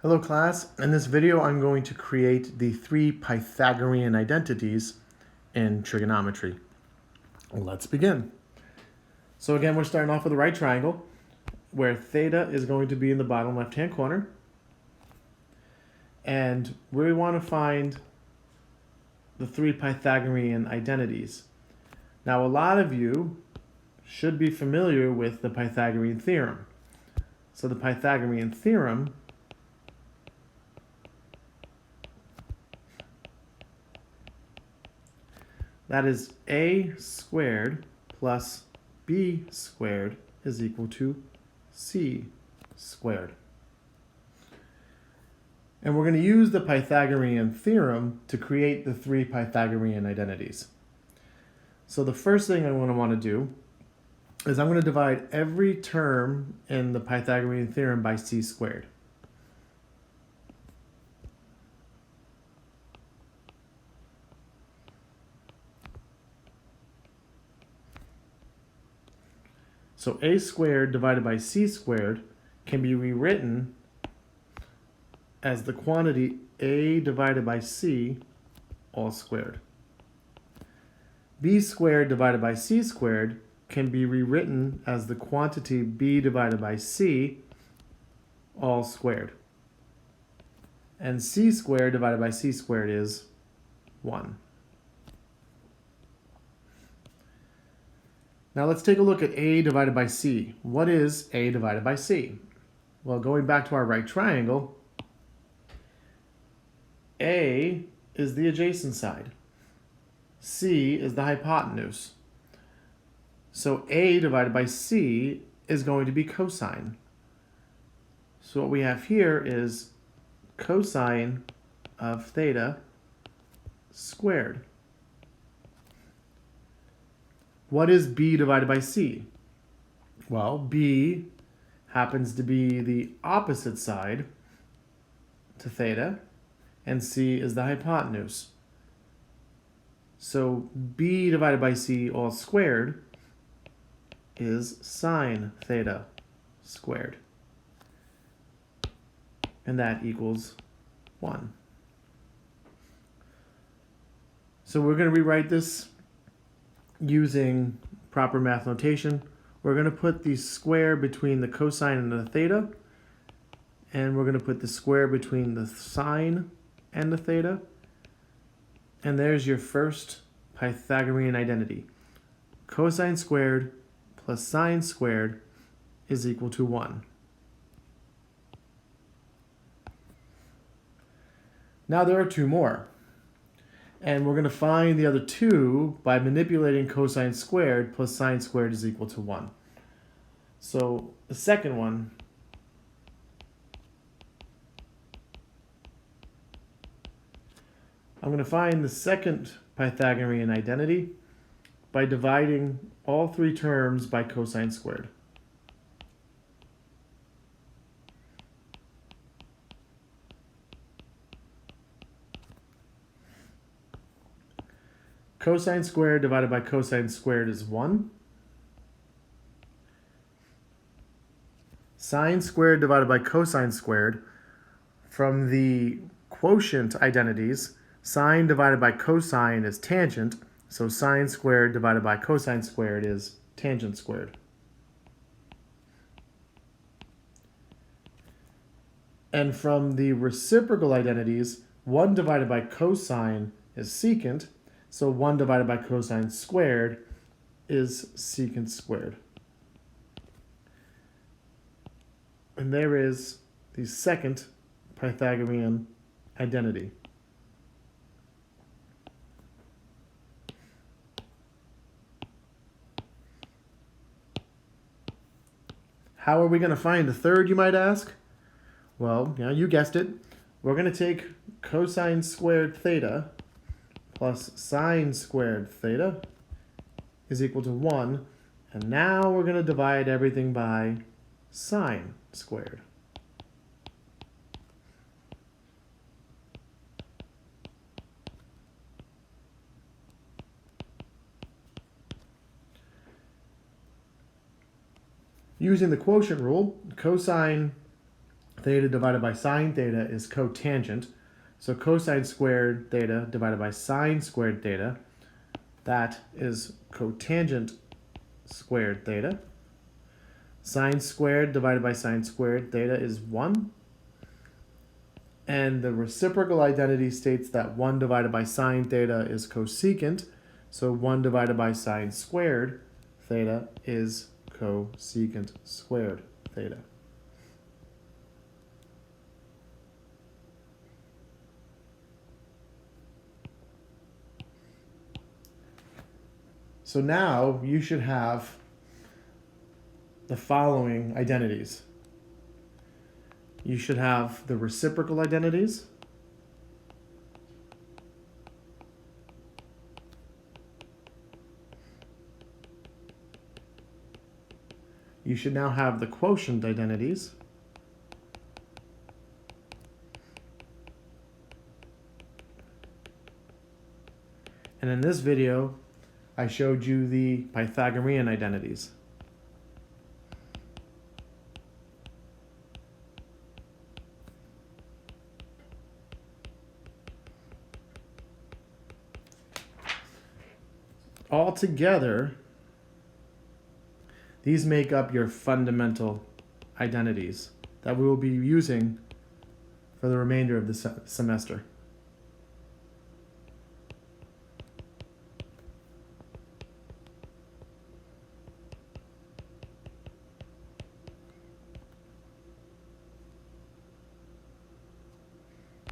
Hello class, in this video I'm going to create the three Pythagorean identities in trigonometry. Let's begin. So again, we're starting off with a right triangle where theta is going to be in the bottom left hand corner, and we want to find the three Pythagorean identities. Now a lot of you should be familiar with the Pythagorean theorem. So the Pythagorean theorem that is a squared plus b squared is equal to c squared. And we're going to use the Pythagorean theorem to create the three Pythagorean identities. So the first thing I'm going to want to do is I'm going to divide every term in the Pythagorean theorem by c squared. So a squared divided by c squared can be rewritten as the quantity a divided by c all squared. B squared divided by c squared can be rewritten as the quantity b divided by c all squared. And c squared divided by c squared is 1. Now let's take a look at a divided by c. What is a divided by c? Well, going back to our right triangle, a is the adjacent side. C is the hypotenuse. So a divided by c is going to be cosine. So what we have here is cosine of theta squared. What is b divided by c? Well, b happens to be the opposite side to theta, and c is the hypotenuse. So b divided by c all squared is sine theta squared. And that equals 1. So we're going to rewrite this using proper math notation. We're going to put the square between the cosine and the theta, and we're going to put the square between the sine and the theta, and there's your first Pythagorean identity. Cosine squared plus sine squared is equal to 1. Now there are two more. And we're going to find the other two by manipulating cosine squared plus sine squared is equal to 1. So the second one, I'm going to find the second Pythagorean identity by dividing all three terms by cosine squared. Cosine squared divided by cosine squared is 1. Sine squared divided by cosine squared, from the quotient identities, sine divided by cosine is tangent, so sine squared divided by cosine squared is tangent squared. And from the reciprocal identities, 1 divided by cosine is secant, so 1 divided by cosine squared is secant squared. And there is the second Pythagorean identity. How are we going to find the third, you might ask? Well, yeah, you guessed it. We're going to take cosine squared theta plus sine squared theta is equal to 1. And now we're going to divide everything by sine squared. Using the quotient rule, cosine theta divided by sine theta is cotangent. So cosine squared theta divided by sine squared theta, that is cotangent squared theta. Sine squared divided by sine squared theta is 1. And the reciprocal identity states that 1 divided by sine theta is cosecant. So 1 divided by sine squared theta is cosecant squared theta. So now you should have the following identities. You should have the reciprocal identities. You should now have the quotient identities. And in this video, I showed you the Pythagorean identities. Altogether, these make up your fundamental identities that we will be using for the remainder of the semester.